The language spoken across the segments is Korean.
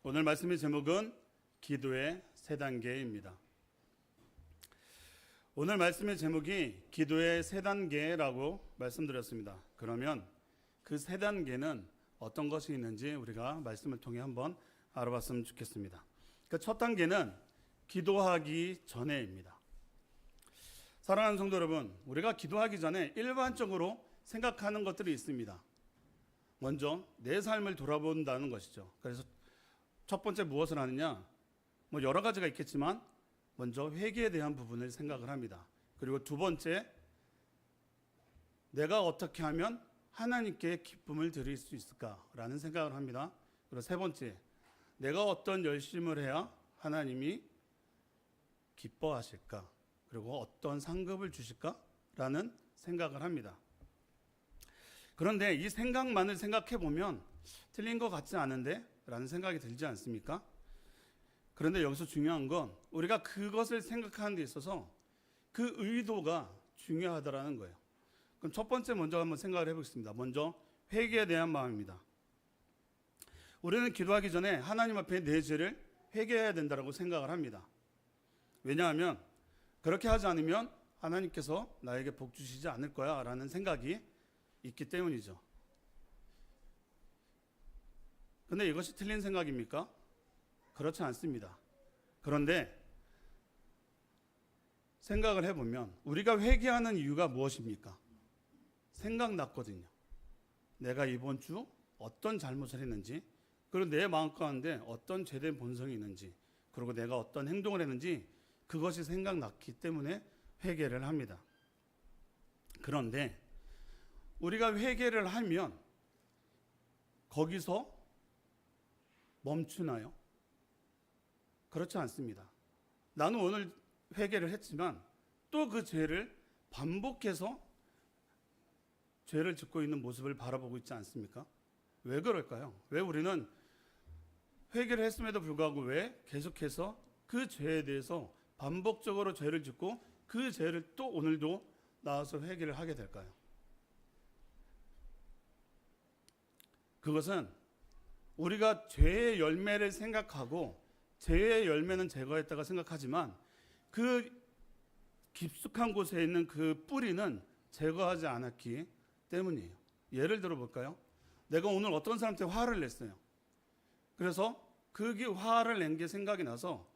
오늘 말씀의 제목은 기도의 세 단계입니다. 오늘 말씀의 제목이 기도의 세 단계라고 말씀드렸습니다. 그러면 그 세 단계는 어떤 것이 있는지 우리가 말씀을 통해 한번 알아봤으면 좋겠습니다. 그 첫 단계는 기도하기 전에입니다. 사랑하는 성도 여러분, 우리가 기도하기 전에 일반적으로 생각하는 것들이 있습니다. 먼저 내 삶을 돌아본다는 것이죠. 그래서 첫 번째 무엇을 하느냐? 여러 가지가 있겠지만 먼저 회개에 대한 부분을 생각을 합니다. 그리고 두 번째, 내가 어떻게 하면 하나님께 기쁨을 드릴 수 있을까라는 생각을 합니다. 그리고 세 번째, 내가 어떤 열심을 해야 하나님이 기뻐하실까? 그리고 어떤 상급을 주실까라는 생각을 합니다. 그런데 이 생각만을 생각해 보면 틀린 것 같지 않은데? 라는 생각이 들지 않습니까? 그런데 여기서 중요한 건 우리가 그것을 생각하는 데 있어서 그 의도가 중요하다라는 거예요. 그럼 첫 번째 먼저 한번 생각을 해보겠습니다. 먼저 회개에 대한 마음입니다. 우리는 기도하기 전에 하나님 앞에 내 죄를 회개해야 된다고 생각을 합니다. 왜냐하면 그렇게 하지 않으면 하나님께서 나에게 복 주시지 않을 거야 라는 생각이 있기 때문이죠. 근데 이것이 틀린 생각입니까? 그렇지 않습니다. 그런데 생각을 해보면 우리가 회개하는 이유가 무엇입니까? 생각났거든요. 내가 이번 주 어떤 잘못을 했는지, 그리고 내 마음 가운데 어떤 죄된 본성이 있는지, 그리고 내가 어떤 행동을 했는지 그것이 생각났기 때문에 회개를 합니다. 그런데 우리가 회개를 하면 거기서 멈추나요? 그렇지 않습니다. 나는 오늘 회개를 했지만 또 그 죄를 반복해서 죄를 짓고 있는 모습을 바라보고 있지 않습니까? 왜 그럴까요? 왜 우리는 회개를 했음에도 불구하고 왜 계속해서 그 죄에 대해서 반복적으로 죄를 짓고 그 죄를 또 오늘도 나와서 회개를 하게 될까요? 그것은 우리가 죄의 열매를 생각하고 죄의 열매는 제거했다가 생각하지만 그 깊숙한 곳에 있는 그 뿌리는 제거하지 않았기 때문이에요. 예를 들어 볼까요? 내가 오늘 어떤 사람한테 화를 냈어요. 그래서 그 화를 낸 게 생각이 나서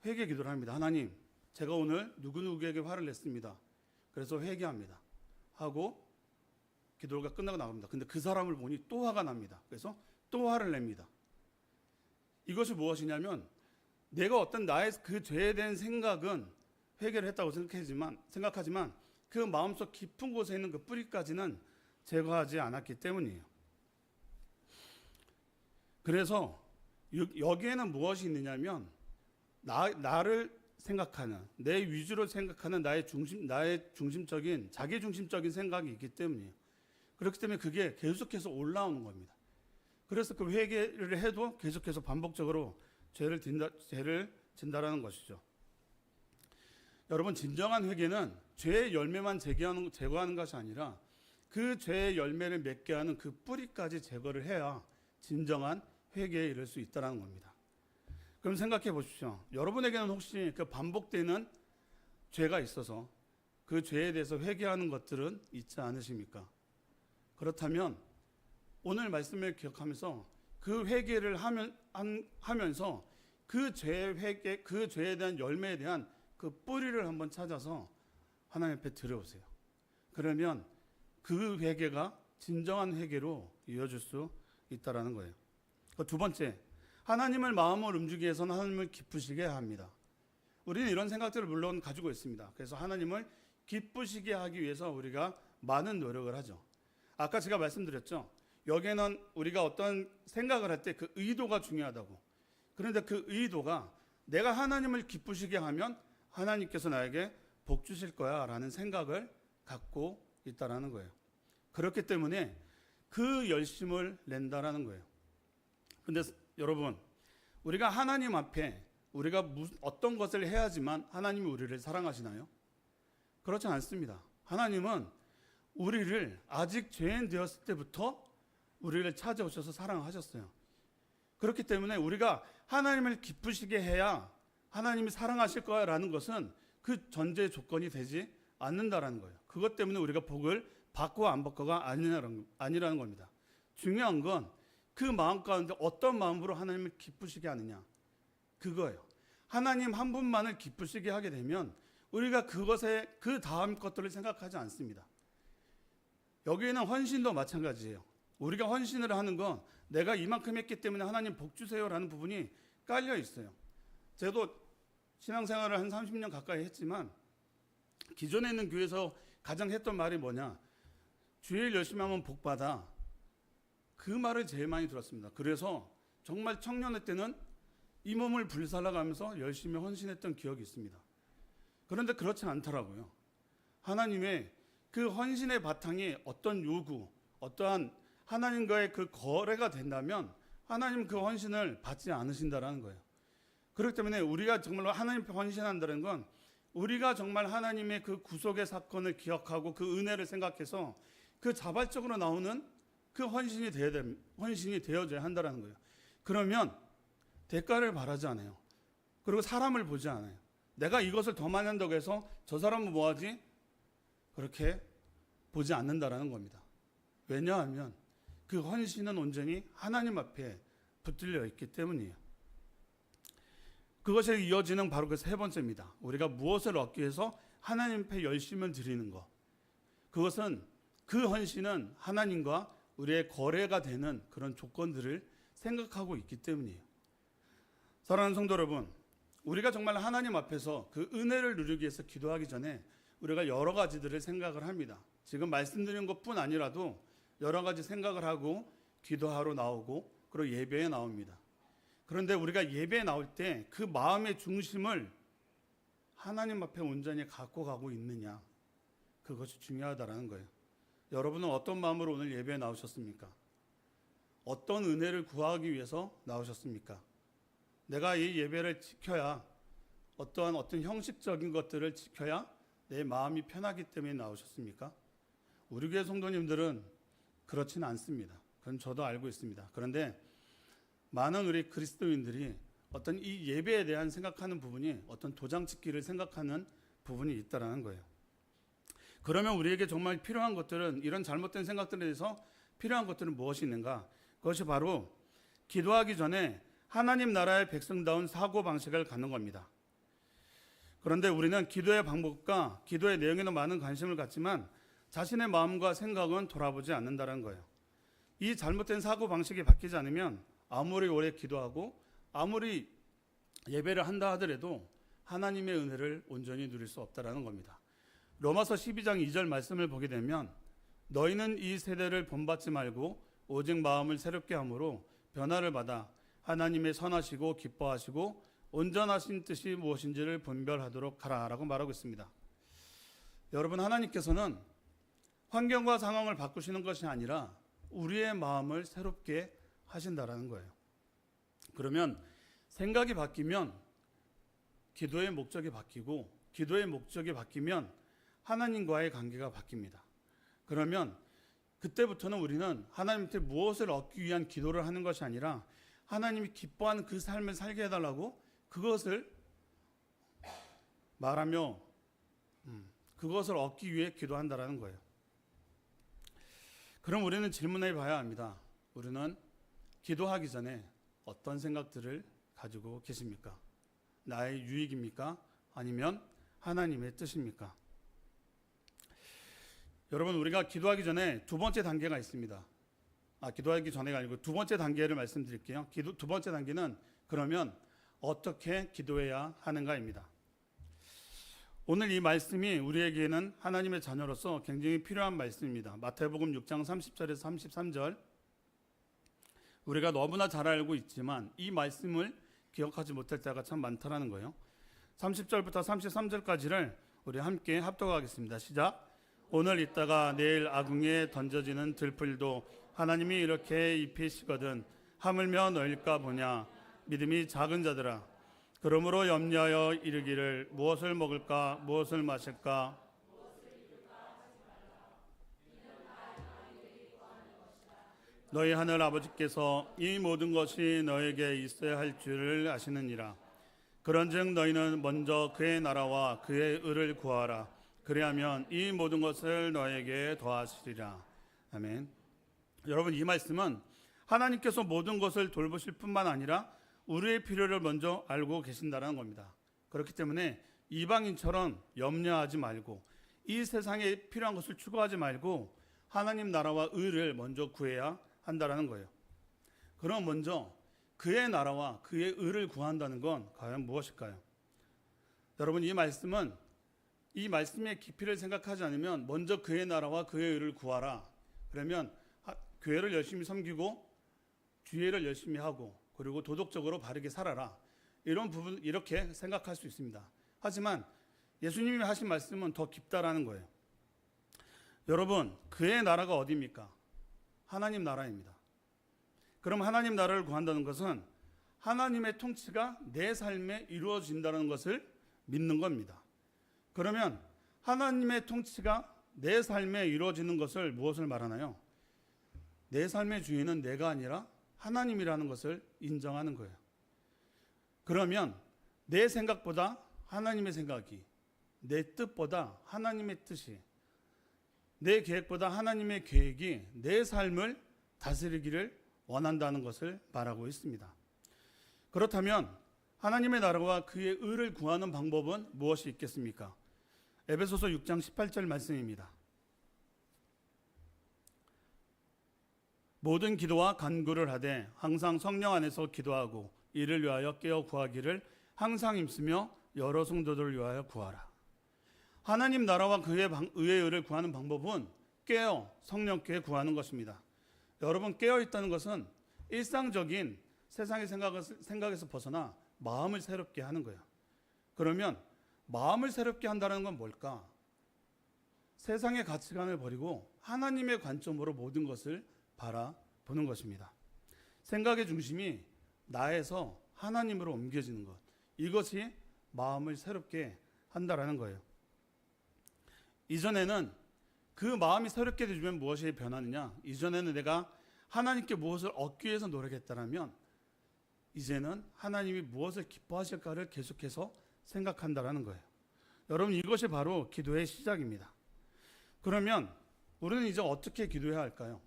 회개 기도를 합니다. 하나님, 제가 오늘 누구누구에게 화를 냈습니다. 그래서 회개합니다. 하고 기도가 끝나고 나갑니다. 근데 그 사람을 보니 또 화가 납니다. 그래서 또 화를 냅니다. 이것이 무엇이냐면 내가 어떤 나의 그 죄에 대한 생각은 회개를 했다고 생각하지만 그 마음속 깊은 곳에 있는 그 뿌리까지는 제거하지 않았기 때문이에요. 그래서 여기에는 무엇이 있느냐면 나를 생각하는, 내 위주로 생각하는 나의 중심적인, 자기 중심적인 생각이 있기 때문이에요. 그렇기 때문에 그게 계속해서 올라오는 겁니다. 그래서 그 회개를 해도 계속해서 반복적으로 죄를 진다라는 것이죠. 여러분, 진정한 회개는 죄의 열매만 제거하는 것이 아니라 그 죄의 열매를 맺게 하는 그 뿌리까지 제거를 해야 진정한 회개에 이를 수 있다는 겁니다. 그럼 생각해 보십시오. 여러분에게는 혹시 그 반복되는 죄가 있어서 그 죄에 대해서 회개하는 것들은 있지 않으십니까? 그렇다면 오늘 말씀을 기억하면서 그 회개를 하면서 그 죄에 대한 열매에 대한 그 뿌리를 한번 찾아서 하나님 앞에 들여오세요. 그러면 그 회개가 진정한 회개로 이어질 수 있다라는 거예요. 두 번째, 하나님을 마음으로 움직이기 위해서는 하나님을 기쁘시게 해야 합니다. 우리는 이런 생각들을 물론 가지고 있습니다. 그래서 하나님을 기쁘시게 하기 위해서 우리가 많은 노력을 하죠. 아까 제가 말씀드렸죠. 여기에는 우리가 어떤 생각을 할 때 그 의도가 중요하다고. 그런데 그 의도가 내가 하나님을 기쁘시게 하면 하나님께서 나에게 복 주실 거야 라는 생각을 갖고 있다라는 거예요. 그렇기 때문에 그 열심을 낸다라는 거예요. 근데 여러분, 우리가 하나님 앞에 우리가 어떤 것을 해야지만 하나님이 우리를 사랑하시나요? 그렇지 않습니다. 하나님은 우리를 아직 죄인 되었을 때부터 우리를 찾아오셔서 사랑하셨어요. 그렇기 때문에 우리가 하나님을 기쁘시게 해야 하나님이 사랑하실 거야라는 것은 그 전제 조건이 되지 않는다라는 거예요. 그것 때문에 우리가 복을 받고 안 받고가 아니라는 겁니다. 중요한 건 그 마음 가운데 어떤 마음으로 하나님을 기쁘시게 하느냐, 그거예요. 하나님 한 분만을 기쁘시게 하게 되면 우리가 그것에 그 다음 것들을 생각하지 않습니다. 여기에는 헌신도 마찬가지예요. 우리가 헌신을 하는 건 내가 이만큼 했기 때문에 하나님 복 주세요라는 부분이 깔려 있어요. 저도 신앙생활을 한 30년 가까이 했지만 기존에 있는 교회에서 가장 했던 말이 뭐냐, 주일 열심히 하면 복 받아. 그 말을 제일 많이 들었습니다. 그래서 정말 청년회 때는 이 몸을 불살라가면서 열심히 헌신했던 기억이 있습니다. 그런데 그렇지 않더라고요. 하나님의 그 헌신의 바탕이 어떤 요구, 어떠한 하나님과의 그 거래가 된다면 하나님 그 헌신을 받지 않으신다라는 거예요. 그렇기 때문에 우리가 정말로 하나님 앞에 헌신한다는 건 우리가 정말 하나님의 그 구속의 사건을 기억하고 그 은혜를 생각해서 그 자발적으로 나오는 그 헌신이 되어져야 한다는 거예요. 그러면 대가를 바라지 않아요. 그리고 사람을 보지 않아요. 내가 이것을 더 많이 한다고 해서 저 사람은 뭐하지? 그렇게 보지 않는다라는 겁니다. 왜냐하면 그 헌신은 온전히 하나님 앞에 붙들려 있기 때문이에요. 그것에 이어지는 바로 그 세 번째입니다. 우리가 무엇을 얻기 위해서 하나님 앞에 열심을 드리는 것. 그것은 그 헌신은 하나님과 우리의 거래가 되는 그런 조건들을 생각하고 있기 때문이에요. 사랑하는 성도 여러분, 우리가 정말 하나님 앞에서 그 은혜를 누리기 위해서 기도하기 전에 우리가 여러 가지들을 생각을 합니다. 지금 말씀드린 것뿐 아니라도 여러 가지 생각을 하고 기도하러 나오고 그리고 예배에 나옵니다. 그런데 우리가 예배에 나올 때 그 마음의 중심을 하나님 앞에 온전히 갖고 가고 있느냐, 그것이 중요하다는 거예요. 여러분은 어떤 마음으로 오늘 예배에 나오셨습니까? 어떤 은혜를 구하기 위해서 나오셨습니까? 내가 이 예배를 지켜야 어떤 형식적인 것들을 지켜야 내 마음이 편하기 때문에 나오셨습니까? 우리 교회 성도님들은 그렇지는 않습니다. 그건 저도 알고 있습니다. 그런데 많은 우리 그리스도인들이 어떤 이 예배에 대한 생각하는 부분이 어떤 도장 찍기를 생각하는 부분이 있다라는 거예요. 그러면 우리에게 정말 필요한 것들은, 이런 잘못된 생각들에 대해서 필요한 것들은 무엇이 있는가? 그것이 바로 기도하기 전에 하나님 나라의 백성다운 사고방식을 갖는 겁니다. 그런데 우리는 기도의 방법과 기도의 내용에는 많은 관심을 갖지만 자신의 마음과 생각은 돌아보지 않는다는 거예요. 이 잘못된 사고방식이 바뀌지 않으면 아무리 오래 기도하고 아무리 예배를 한다 하더라도 하나님의 은혜를 온전히 누릴 수 없다는 겁니다. 로마서 12장 2절 말씀을 보게 되면 너희는 이 세대를 본받지 말고 오직 마음을 새롭게 함으로 변화를 받아 하나님의 선하시고 기뻐하시고 온전하신 뜻이 무엇인지를 분별하도록 하라라고 말하고 있습니다. 여러분, 하나님께서는 환경과 상황을 바꾸시는 것이 아니라 우리의 마음을 새롭게 하신다라는 거예요. 그러면 생각이 바뀌면 기도의 목적이 바뀌고, 기도의 목적이 바뀌면 하나님과의 관계가 바뀝니다. 그러면 그때부터는 우리는 하나님한테 무엇을 얻기 위한 기도를 하는 것이 아니라 하나님이 기뻐하는 그 삶을 살게 해달라고 그것을 말하며 그것을 얻기 위해 기도한다라는 거예요. 그럼 우리는 질문해 봐야 합니다. 우리는 기도하기 전에 어떤 생각들을 가지고 계십니까? 나의 유익입니까? 아니면 하나님의 뜻입니까? 여러분, 우리가 기도하기 전에 두 번째 단계가 있습니다. 기도하기 전에가 아니고 두 번째 단계를 말씀드릴게요. 두 번째 단계는 그러면 어떻게 기도해야 하는가입니다. 오늘 이 말씀이 우리에게는 하나님의 자녀로서 굉장히 필요한 말씀입니다. 마태복음 6장 30절에서 33절, 우리가 너무나 잘 알고 있지만 이 말씀을 기억하지 못할 때가 참 많다라는 거예요. 30절부터 33절까지를 우리 함께 합독하겠습니다. 시작. 오늘 있다가 내일 아궁이에 던져지는 들풀도 하나님이 이렇게 입히시거든 하물며 너일까 보냐. 믿음이 작은 자들아, 그러므로 염려하여 이르기를 무엇을 먹을까 무엇을 마실까 너희 하늘 아버지께서 이 모든 것이 너에게 있어야 할 줄을 아시느니라. 그런즉 너희는 먼저 그의 나라와 그의 의를 구하라. 그리하면 이 모든 것을 너에게 더하시리라. 아멘. 여러분, 이 말씀은 하나님께서 모든 것을 돌보실 뿐만 아니라 우리의 필요를 먼저 알고 계신다는 겁니다. 그렇기 때문에 이방인처럼 염려하지 말고 이 세상에 필요한 것을 추구하지 말고 하나님 나라와 의를 먼저 구해야 한다는 거예요. 그럼 먼저 그의 나라와 그의 의를 구한다는 건 과연 무엇일까요? 여러분, 이 말씀의 깊이를 생각하지 않으면 먼저 그의 나라와 그의 의를 구하라. 그러면 교회를 열심히 섬기고 주의를 열심히 하고 그리고 도덕적으로 바르게 살아라. 이런 부분 이렇게 생각할 수 있습니다. 하지만 예수님이 하신 말씀은 더 깊다라는 거예요. 여러분, 그의 나라가 어디입니까? 하나님 나라입니다. 그럼 하나님 나라를 구한다는 것은 하나님의 통치가 내 삶에 이루어진다는 것을 믿는 겁니다. 그러면 하나님의 통치가 내 삶에 이루어지는 것을 무엇을 말하나요? 내 삶의 주인은 내가 아니라 하나님이라는 것을 인정하는 거예요. 그러면 내 생각보다 하나님의 생각이, 내 뜻보다 하나님의 뜻이, 내 계획보다 하나님의 계획이 내 삶을 다스리기를 원한다는 것을 말하고 있습니다. 그렇다면 하나님의 나라와 그의 의를 구하는 방법은 무엇이 있겠습니까? 에베소서 6장 18절 말씀입니다. 모든 기도와 간구를 하되 항상 성령 안에서 기도하고 이를 위하여 깨어 구하기를 항상 힘쓰며 여러 성도들을 위하여 구하라. 하나님 나라와 그의 의를 구하는 방법은 깨어 성령께 구하는 것입니다. 여러분, 깨어 있다는 것은 일상적인 세상의 생각에서 벗어나 마음을 새롭게 하는 거예요. 그러면 마음을 새롭게 한다는 건 뭘까? 세상의 가치관을 버리고 하나님의 관점으로 모든 것을 바라보는 것입니다. 생각의 중심이 나에서 하나님으로 옮겨지는 것, 이것이 마음을 새롭게 한다라는 거예요. 이전에는 그 마음이 새롭게 되면 무엇이 변하느냐? 이전에는 내가 하나님께 무엇을 얻기 위해서 노력했다면 이제는 하나님이 무엇을 기뻐하실까를 계속해서 생각한다라는 거예요. 여러분, 이것이 바로 기도의 시작입니다. 그러면 우리는 이제 어떻게 기도해야 할까요?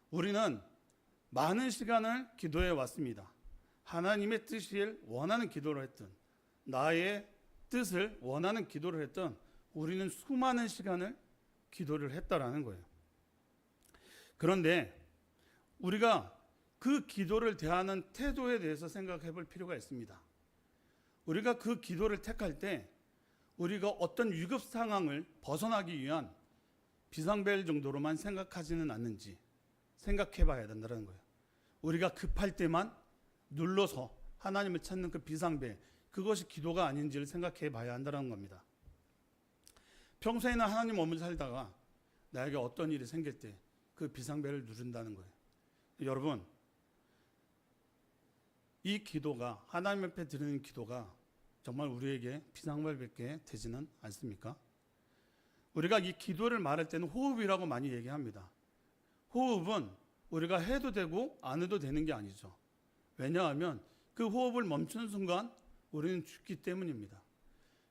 우리는 많은 시간을 기도해 왔습니다. 하나님의 뜻을 원하는 기도를 했든 나의 뜻을 원하는 기도를 했든 우리는 수많은 시간을 기도를 했다라는 거예요. 그런데 우리가 그 기도를 대하는 태도에 대해서 생각해 볼 필요가 있습니다. 우리가 그 기도를 택할 때 우리가 어떤 위급 상황을 벗어나기 위한 비상벨 정도로만 생각하지는 않는지 생각해 봐야 된다는 거예요. 우리가 급할 때만 눌러서 하나님을 찾는 그 비상벨, 그것이 기도가 아닌지를 생각해 봐야 한다는 겁니다. 평소에는 하나님 없이 살다가 나에게 어떤 일이 생길 때 그 비상벨을 누른다는 거예요. 여러분, 이 기도가, 하나님 앞에 드리는 기도가 정말 우리에게 비상벨밖에 되지는 않습니까? 우리가 이 기도를 말할 때는 호흡이라고 많이 얘기합니다. 호흡은 우리가 해도 되고 안 해도 되는 게 아니죠. 왜냐하면 그 호흡을 멈추는 순간 우리는 죽기 때문입니다.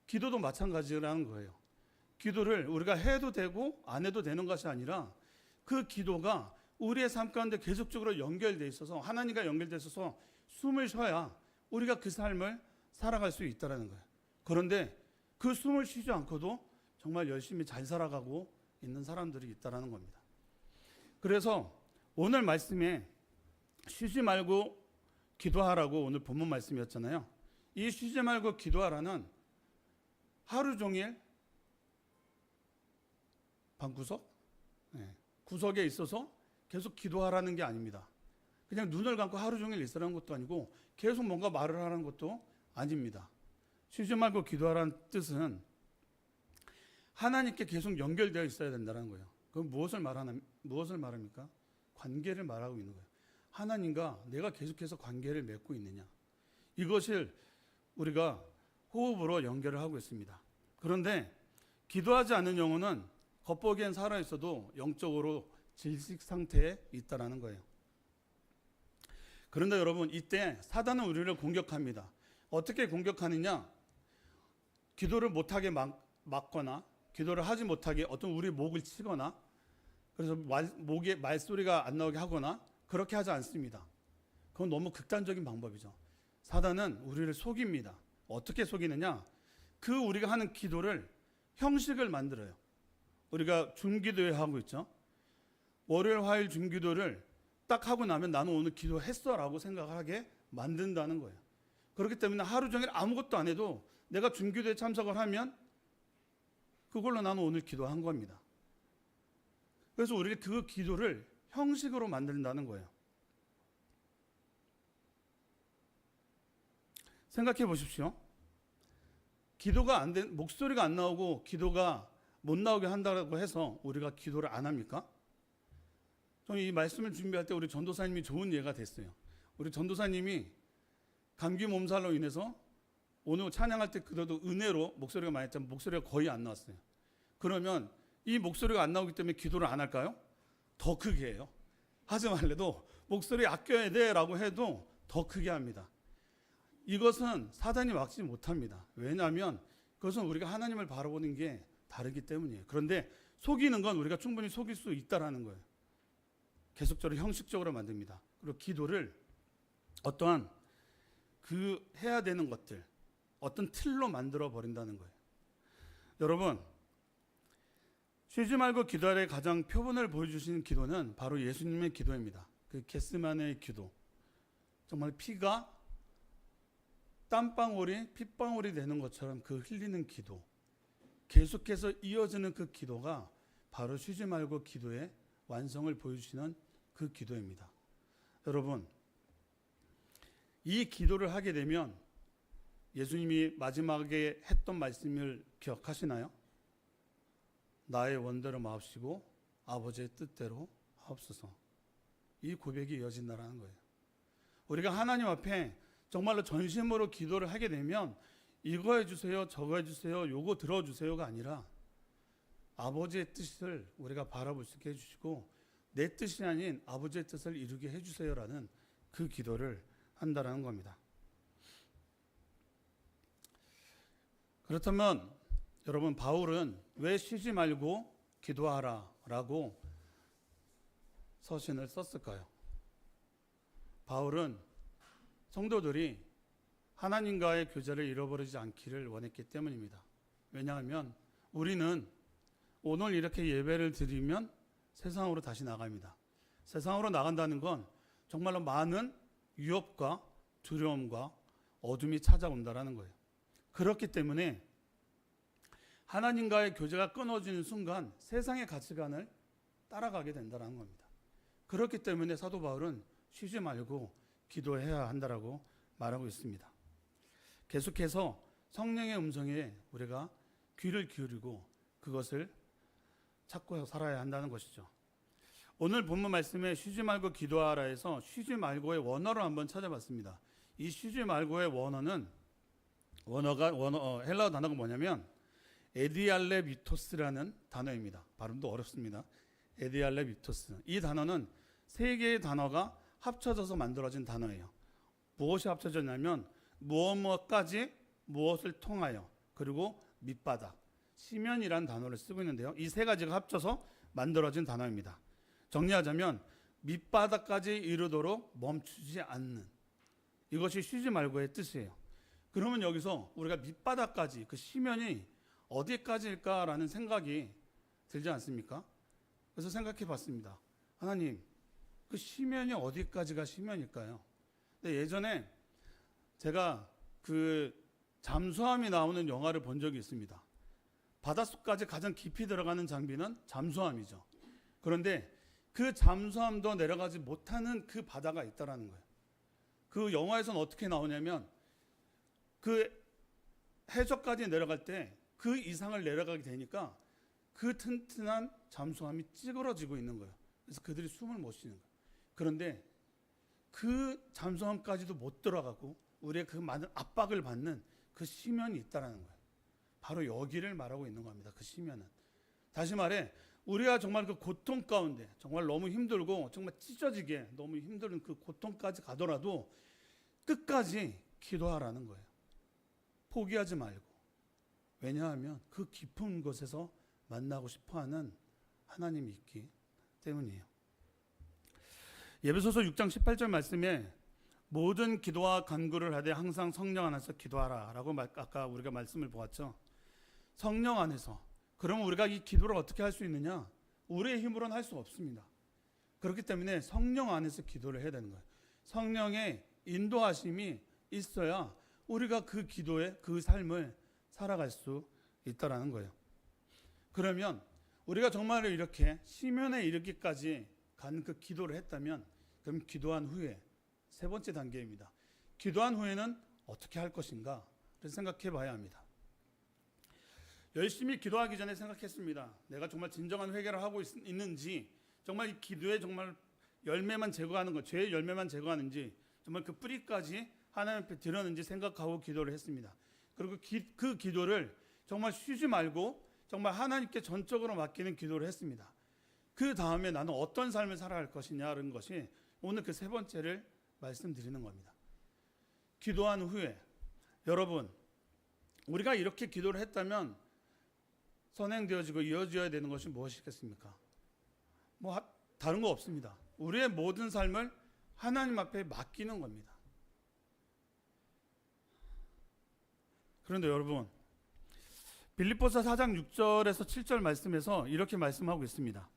기도도 마찬가지라는 거예요. 기도를 우리가 해도 되고 안 해도 되는 것이 아니라 그 기도가 우리의 삶 가운데 계속적으로 연결되어 있어서, 하나님과 연결되어 있어서 숨을 쉬어야 우리가 그 삶을 살아갈 수 있다는 거예요. 그런데 그 숨을 쉬지 않고도 정말 열심히 잘 살아가고 있는 사람들이 있다는 겁니다. 그래서 오늘 말씀에 쉬지 말고 기도하라고 오늘 본문 말씀이었잖아요. 이 쉬지 말고 기도하라는 하루 종일 방구석? 구석에 있어서 계속 기도하라는 게 아닙니다. 그냥 눈을 감고 하루 종일 있으라는 것도 아니고 계속 뭔가 말을 하라는 것도 아닙니다. 쉬지 말고 기도하라는 뜻은 하나님께 계속 연결되어 있어야 된다는 거예요. 그럼 무엇을 말합니까? 관계를 말하고 있는 거예요. 하나님과 내가 계속해서 관계를 맺고 있느냐. 이것을 우리가 호흡으로 연결을 하고 있습니다. 그런데 기도하지 않는 영혼은 겉보기엔 살아있어도 영적으로 질식 상태에 있다는 거예요. 그런데 여러분, 이때 사단은 우리를 공격합니다. 어떻게 공격하느냐? 기도를 못하게 막거나, 기도를 하지 못하게 어떤 우리 목을 치거나, 그래서 목에 말소리가 안 나오게 하거나, 그렇게 하지 않습니다. 그건 너무 극단적인 방법이죠. 사단은 우리를 속입니다. 어떻게 속이느냐? 그 우리가 하는 기도를 형식을 만들어요. 우리가 줌기도회 하고 있죠. 월요일, 화요일 줌기도를 딱 하고 나면 나는 오늘 기도했어 라고 생각하게 만든다는 거예요. 그렇기 때문에 하루 종일 아무것도 안 해도 내가 줌기도에 참석을 하면 그걸로 나는 오늘 기도한 겁니다. 그래서 우리가 그 기도를 형식으로 만든다는 거예요. 생각해 보십시오. 기도가 안 된, 목소리가 안 나오고 기도가 못 나오게 한다고 해서 우리가 기도를 안 합니까? 저는 이 말씀을 준비할 때 우리 전도사님이 좋은 예가 됐어요. 우리 전도사님이 감기 몸살로 인해서 오늘 찬양할 때 그래도 은혜로 목소리가 많이 했지만 목소리가 거의 안 나왔어요. 그러면 이 목소리가 안 나오기 때문에 기도를 안 할까요? 더 크게 해요. 하지 말래도 목소리 아껴야 돼 라고 해도 더 크게 합니다. 이것은 사단이 막지 못합니다. 왜냐하면 그것은 우리가 하나님을 바라보는 게 다르기 때문이에요. 그런데 속이는 건 우리가 충분히 속일 수 있다라는 거예요. 계속적으로 형식적으로 만듭니다. 그리고 기도를 어떠한 그 해야 되는 것들, 어떤 틀로 만들어 버린다는 거예요. 여러분, 쉬지 말고 기도하라의 가장 표본을 보여주시는 기도는 바로 예수님의 기도입니다. 그 겟세마네의 기도. 정말 피가 땀방울이 핏방울이 되는 것처럼 그 흘리는 기도, 계속해서 이어지는 그 기도가 바로 쉬지 말고 기도의 완성을 보여주시는 그 기도입니다. 여러분, 이 기도를 하게 되면 예수님이 마지막에 했던 말씀을 기억하시나요? 나의 원대로 마옵시고 아버지의 뜻대로 하옵소서. 이 고백이 이어진다는 거예요. 우리가 하나님 앞에 정말로 전심으로 기도를 하게 되면 이거 해주세요, 저거 해주세요, 요거 들어주세요가 아니라 아버지의 뜻을 우리가 바라볼 수 있게 해주시고 내 뜻이 아닌 아버지의 뜻을 이루게 해주세요라는 그 기도를 한다는 겁니다. 그렇다면 여러분, 바울은 왜 쉬지 말고 기도하라라고 서신을 썼을까요? 바울은 성도들이 하나님과의 교제를 잃어버리지 않기를 원했기 때문입니다. 왜냐하면 우리는 오늘 이렇게 예배를 드리면 세상으로 다시 나갑니다. 세상으로 나간다는 건 정말로 많은 위협과 두려움과 어둠이 찾아온다는 거예요. 그렇기 때문에 하나님과의 교제가 끊어지는 순간 세상의 가치관을 따라가게 된다는 겁니다. 그렇기 때문에 사도 바울은 쉬지 말고 기도해야 한다라고 말하고 있습니다. 계속해서 성령의 음성에 우리가 귀를 기울이고 그것을 찾고 살아야 한다는 것이죠. 오늘 본문 말씀에 쉬지 말고 기도하라에서 쉬지 말고의 원어를 한번 찾아봤습니다. 이 쉬지 말고의 원어는 헬라어 단어가 뭐냐면 에디알레비토스라는 단어입니다. 발음도 어렵습니다. 에디알레비토스. 이 단어는 세 개의 단어가 합쳐져서 만들어진 단어예요. 무엇이 합쳐졌냐면 무엇까지 무엇을 통하여 그리고 밑바닥, 시면이라는 단어를 쓰고 있는데요. 이 세 가지가 합쳐서 만들어진 단어입니다. 정리하자면 밑바닥까지 이르도록 멈추지 않는, 이것이 쉬지 말고의 뜻이에요. 그러면 여기서 우리가 밑바닥까지, 그 시면이 어디까지일까라는 생각이 들지 않습니까? 그래서 생각해 봤습니다. 하나님, 그 시면이 어디까지가 시면일까요? 근데 예전에 제가 그 잠수함이 나오는 영화를 본 적이 있습니다. 바닷속까지 가장 깊이 들어가는 장비는 잠수함이죠. 그런데 그 잠수함도 내려가지 못하는 그 바다가 있다라는 거예요. 그 영화에서는 어떻게 나오냐면 그 해저까지 내려갈 때 그 이상을 내려가게 되니까 그 튼튼한 잠수함이 찌그러지고 있는 거예요. 그래서 그들이 숨을 못 쉬는 거예요. 그런데 그 잠수함까지도 못 들어가고 우리의 그 많은 압박을 받는 그 시면이 있다라는 거예요. 바로 여기를 말하고 있는 겁니다. 그 시면은. 다시 말해 우리가 정말 그 고통 가운데 정말 너무 힘들고 정말 찢어지게 너무 힘든 그 고통까지 가더라도 끝까지 기도하라는 거예요. 포기하지 말고. 왜냐하면 그 깊은 곳에서 만나고 싶어하는 하나님이 있기 때문이에요. 에베소서 6장 18절 말씀에 모든 기도와 간구를 하되 항상 성령 안에서 기도하라 라고 아까 우리가 말씀을 보았죠. 성령 안에서. 그러면 우리가 이 기도를 어떻게 할 수 있느냐? 우리의 힘으로는 할 수 없습니다. 그렇기 때문에 성령 안에서 기도를 해야 되는 거예요. 성령의 인도하심이 있어야 우리가 그 기도의 그 삶을 살아갈 수 있다라는 거예요. 그러면 우리가 정말 이렇게 시면에 이르기까지 간 그 기도를 했다면 그럼 기도한 후에 세 번째 단계입니다. 기도한 후에는 어떻게 할 것인가? 생각해 봐야 합니다. 열심히 기도하기 전에 생각했습니다. 내가 정말 진정한 회개를 하고 있는지, 정말 이 기도에 정말 열매만 제거하는 것, 죄의 열매만 제거하는지, 정말 그 뿌리까지 하나님 앞에 드렸는지 생각하고 기도를 했습니다. 그리고 그 기도를 정말 쉬지 말고 정말 하나님께 전적으로 맡기는 기도를 했습니다. 그 다음에 나는 어떤 삶을 살아갈 것이냐는 것이 오늘 그 세 번째를 말씀드리는 겁니다. 기도한 후에 여러분, 우리가 이렇게 기도를 했다면 선행되어지고 이어져야 되는 것이 무엇이겠습니까? 다른 거 없습니다. 우리의 모든 삶을 하나님 앞에 맡기는 겁니다. 그런데 여러분, 빌립보서 4장 6절에서 7절 말씀에서 이렇게 말씀하고 있습니다.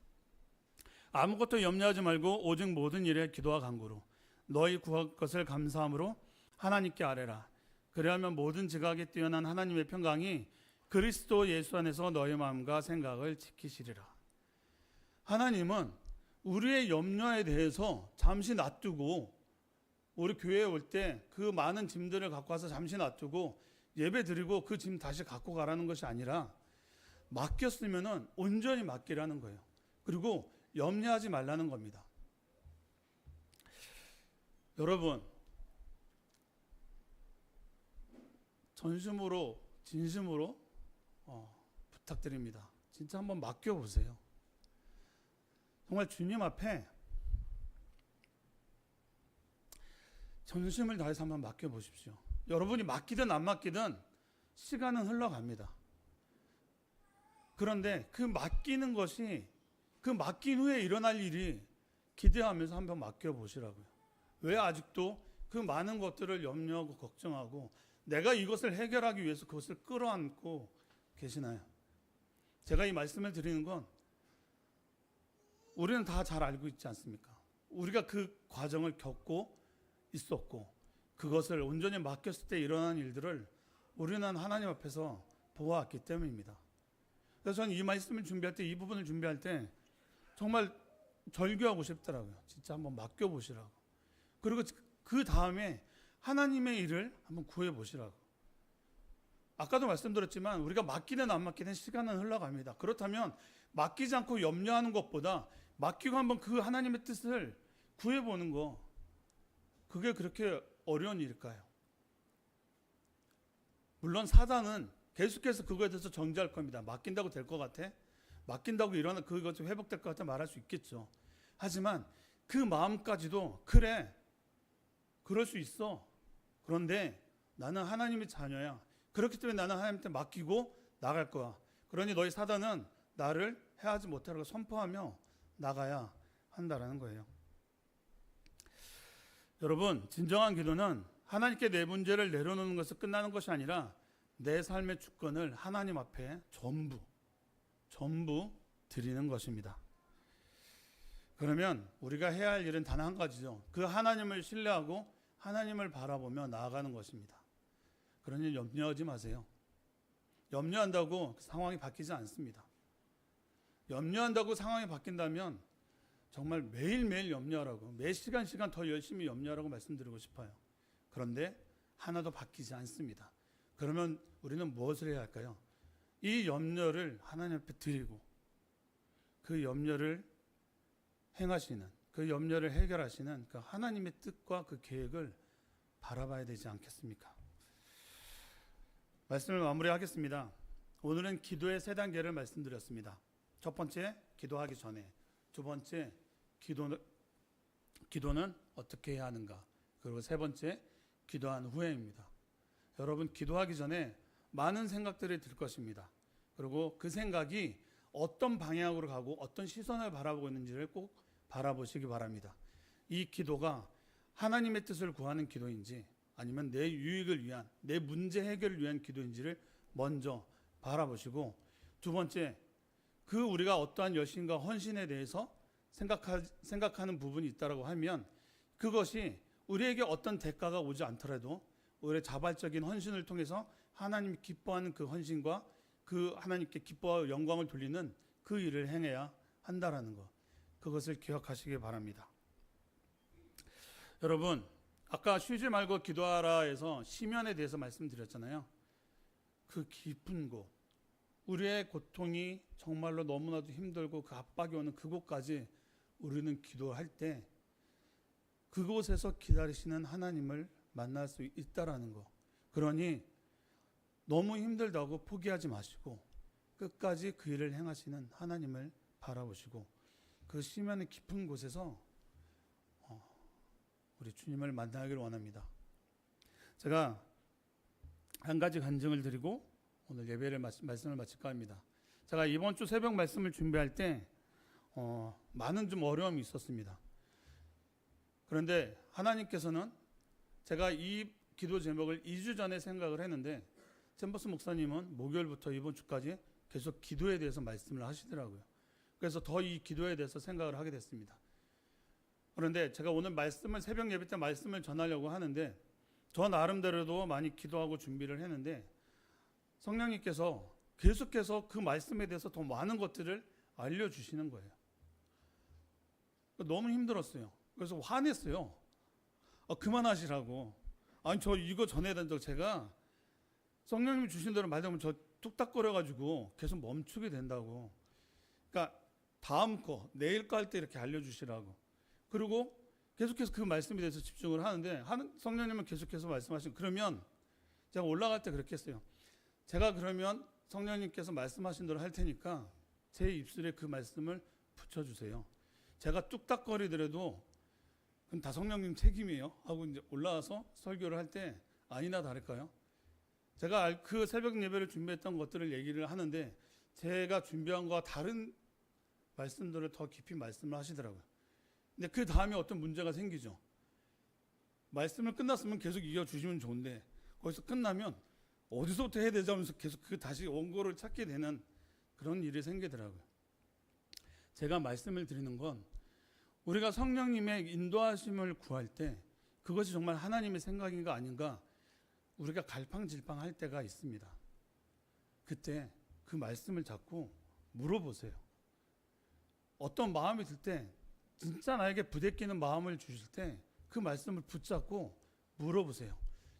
아무것도 염려하지 말고 오직 모든 일에 기도와 간구로 너희 구할 것을 감사함으로 하나님께 아뢰라. 그리하면 모든 지각에 뛰어난 하나님의 평강이 그리스도 예수 안에서 너희 마음과 생각을 지키시리라. 하나님은 우리의 염려에 대해서 잠시 놔두고, 우리 교회에 올 때 그 많은 짐들을 갖고 와서 잠시 놔두고 예배 드리고 그 짐 다시 갖고 가라는 것이 아니라 맡겼으면은 온전히 맡기라는 거예요. 그리고 염려하지 말라는 겁니다. 여러분, 전심으로 진심으로 부탁드립니다. 진짜 한번 맡겨보세요. 정말 주님 앞에 전심을 다해서 한번 맡겨보십시오. 여러분이 맡기든 안 맡기든 시간은 흘러갑니다. 그런데 그 맡기는 것이, 그 맡긴 후에 일어날 일이 기대하면서 한번 맡겨보시라고요. 왜 아직도 그 많은 것들을 염려하고 걱정하고 내가 이것을 해결하기 위해서 그것을 끌어안고 계시나요? 제가 이 말씀을 드리는 건 우리는 다 잘 알고 있지 않습니까? 우리가 그 과정을 겪고 있었고 그것을 온전히 맡겼을 때 일어난 일들을 우리는 하나님 앞에서 보아왔기 때문입니다. 그래서 저는 이 말씀을 준비할 때, 이 부분을 준비할 때 정말 절규하고 싶더라고요. 진짜 한번 맡겨보시라고. 그리고 그 다음에 하나님의 일을 한번 구해보시라고. 아까도 말씀드렸지만 우리가 맡기든 안 맡기든 시간은 흘러갑니다. 그렇다면 맡기지 않고 염려하는 것보다 맡기고 한번 그 하나님의 뜻을 구해보는 거, 그게 그렇게 어려운 일일까요? 물론 사단은 계속해서 그거에 대해서 정죄할 겁니다. 맡긴다고 될 것 같아? 맡긴다고 일어나 그것이 회복될 것 같아 말할 수 있겠죠. 하지만 그 마음까지도 그래, 그럴 수 있어. 그런데 나는 하나님의 자녀야. 그렇기 때문에 나는 하나님한테 맡기고 나갈 거야. 그러니 너희 사단은 나를 해하지 못하라고 선포하며 나가야 한다라는 거예요. 여러분, 진정한 기도는 하나님께 내 문제를 내려놓는 것을 끝나는 것이 아니라 내 삶의 주권을 하나님 앞에 전부 드리는 것입니다. 그러면 우리가 해야 할 일은 단 한 가지죠. 그 하나님을 신뢰하고 하나님을 바라보며 나아가는 것입니다. 그러니 염려하지 마세요. 염려한다고 상황이 바뀌지 않습니다. 염려한다고 상황이 바뀐다면 정말 매일매일 염려하라고, 매 시간 더 열심히 염려하라고 말씀드리고 싶어요. 그런데 하나도 바뀌지 않습니다. 그러면 우리는 무엇을 해야 할까요? 이 염려를 하나님 앞에 드리고 그 염려를 행하시는, 그 염려를 해결하시는 그 하나님의 뜻과 그 계획을 바라봐야 되지 않겠습니까? 말씀을 마무리하겠습니다. 오늘은 기도의 세 단계를 말씀드렸습니다. 첫 번째, 기도하기 전에. 두 번째, 기도는 어떻게 해야 하는가. 그리고 세 번째, 기도한 후에입니다. 여러분, 기도하기 전에 많은 생각들이 들 것입니다. 그리고 그 생각이 어떤 방향으로 가고 어떤 시선을 바라보고 있는지를 꼭 바라보시기 바랍니다. 이 기도가 하나님의 뜻을 구하는 기도인지 아니면 내 유익을 위한, 내 문제 해결을 위한 기도인지를 먼저 바라보시고, 두 번째, 그 우리가 어떠한 열심과 헌신에 대해서 생각하는 부분이 있다고 하면 그것이 우리에게 어떤 대가가 오지 않더라도 우리의 자발적인 헌신을 통해서 하나님이 기뻐하는 그 헌신과 그 하나님께 기뻐하고 영광을 돌리는 그 일을 행해야 한다라는 것, 그것을 기억하시기 바랍니다. 여러분, 아까 쉬지 말고 기도하라에서 시면에 대해서 말씀드렸잖아요. 그 깊은 곳, 우리의 고통이 정말로 너무나도 힘들고 그 압박이 오는 그곳까지 우리는 기도할 때 그곳에서 기다리시는 하나님을 만날 수 있다라는 것. 그러니 너무 힘들다고 포기하지 마시고 끝까지 그 일을 행하시는 하나님을 바라보시고 그 시면의 깊은 곳에서 우리 주님을 만나기를 원합니다. 제가 한 가지 간증을 드리고 오늘 예배를 말씀을 마칠까 합니다. 제가 이번 주 새벽 말씀을 준비할 때 많은 좀 어려움이 있었습니다. 그런데 하나님께서는 제가 이 기도 제목을 2주 전에 생각을 했는데 챔버스 목사님은 목요일부터 이번 주까지 계속 기도에 대해서 말씀을 하시더라고요. 그래서 더 이 기도에 대해서 생각을 하게 됐습니다. 그런데 제가 오늘 말씀을 새벽 예배 때 말씀을 전하려고 하는데 저 나름대로도 많이 기도하고 준비를 했는데 성령님께서 계속해서 그 말씀에 대해서 더 많은 것들을 알려주시는 거예요. 너무 힘들었어요. 그래서 화냈어요. 그만하시라고. 아니 저 이거 전해야 된다고. 제가 성령님이 주신 대로 말하면 저 뚝딱거려가지고 계속 멈추게 된다고. 그러니까 다음 거 내일 거 할 때 이렇게 알려주시라고. 그리고 계속해서 그 말씀에 대해서 집중을 하는데 성령님은 계속해서 말씀하시면 그러면 제가 올라갈 때 그렇게 했어요. 제가 그러면 성령님께서 말씀하신 대로 할 테니까 제 입술에 그 말씀을 붙여주세요. 제가 뚝딱거리더라도 그건 다 성령님 책임이에요 하고 이제 올라와서 설교를 할 때 아니나 다를까요? 제가 그 새벽 예배를 준비했던 것들을 얘기를 하는데 제가 준비한 거와 다른 말씀들을 더 깊이 말씀을 하시더라고요. 근데 그 다음에 어떤 문제가 생기죠. 말씀을 끝났으면 계속 이어주시면 좋은데 거기서 끝나면 어디서부터 해야 되지 하면서 계속 그 다시 원고를 찾게 되는 그런 일이 생기더라고요. 제가 말씀을 드리는 건 우리가 성령님의 인도하심을 구할 때 그것이 정말 하나님의 생각인가 아닌가 우리가 갈팡질팡할 때가 있습니다. 그때 그 말씀을 잡고 물어보세요. 어떤 마음이 들 때 진짜 나에게 부대끼는 마음을 주실 때 그 말씀을 붙잡고 물어보세요.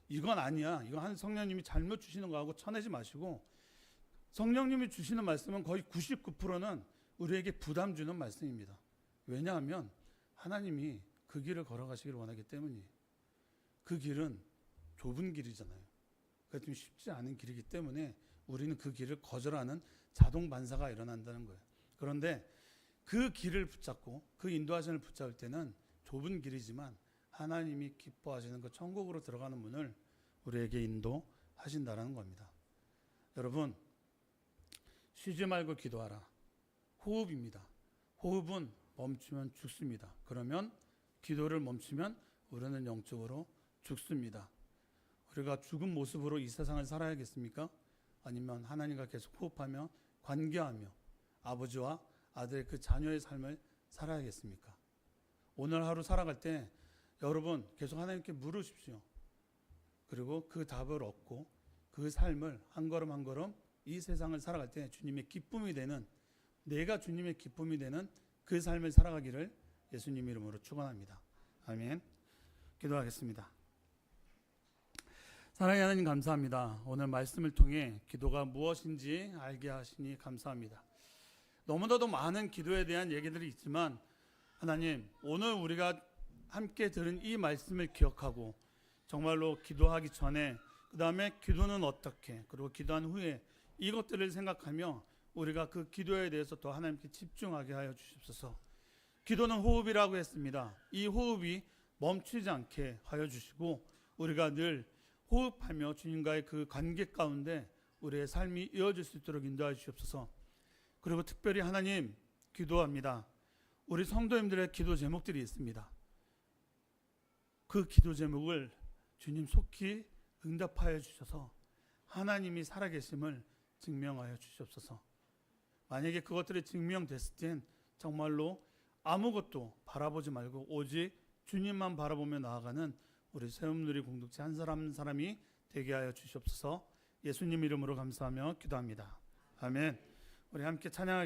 이건 아니야. 이건 성령님이 잘못 주시는 거하고 쳐내지 마시고 성령님이 주시는 말씀은 거의 99%는 우리에게 부담 주는 말씀입니다. 왜냐하면 하나님이 그 길을 걸어가시기를 원하기 때문이에요. 그 길은 좁은 길이잖아요. 그러니까 좀 쉽지 않은 길이기 때문에 우리는 그 길을 거절하는 자동 반사가 일어난다는 거예요. 그런데 그 길을 붙잡고 그 인도하심을 붙잡을 때는 좁은 길이지만 하나님이 기뻐하시는 그 천국으로 들어가는 문을 우리에게 인도하신다는 겁니다. 여러분, 쉬지 말고 기도하라. 호흡입니다. 호흡은 멈추면 죽습니다. 그러면 기도를 멈추면 우리는 영적으로 죽습니다. 우리가 죽은 모습으로 이 세상을 살아야겠습니까? 아니면 하나님과 계속 호흡하며 관계하며 아버지와 아들의 그 자녀의 삶을 살아야겠습니까? 오늘 하루 살아갈 때 여러분 계속 하나님께 물으십시오. 그리고 그 답을 얻고 그 삶을 한 걸음 한 걸음 이 세상을 살아갈 때 주님의 기쁨이 되는, 내가 주님의 기쁨이 되는 그 삶을 살아가기를 예수님 이름으로 축원합니다. 아멘. 기도하겠습니다. 사랑하는 하나님 감사합니다. 오늘 말씀을 통해 기도가 무엇인지 알게 하시니 감사합니다. 너무나도 많은 기도에 대한 얘기들이 있지만 하나님, 오늘 우리가 함께 들은 이 말씀을 기억하고 정말로 기도하기 전에, 그 다음에 기도는 어떻게, 그리고 기도한 후에 이것들을 생각하며 우리가 그 기도에 대해서 더 하나님께 집중하게 하여 주시옵소서. 기도는 호흡이라고 했습니다. 이 호흡이 멈추지 않게 하여 주시고 우리가 늘 호흡하며 주님과의 그 관계 가운데 우리의 삶이 이어질 수 있도록 인도하여 주시옵소서. 그리고 특별히 하나님 기도합니다. 우리 성도님들의 기도 제목들이 있습니다. 그 기도 제목을 주님 속히 응답하여 주셔서 하나님이 살아계심을 증명하여 주시옵소서. 만약에 그것들이 증명됐을 땐 정말로 아무것도 바라보지 말고 오직 주님만 바라보며 나아가는 우리 세움누리 공동체 한 사람 한 사람이 되게 하여 주시옵소서. 예수님 이름으로 감사하며 기도합니다. 아멘. 우리 함께 찬양하겠습니다.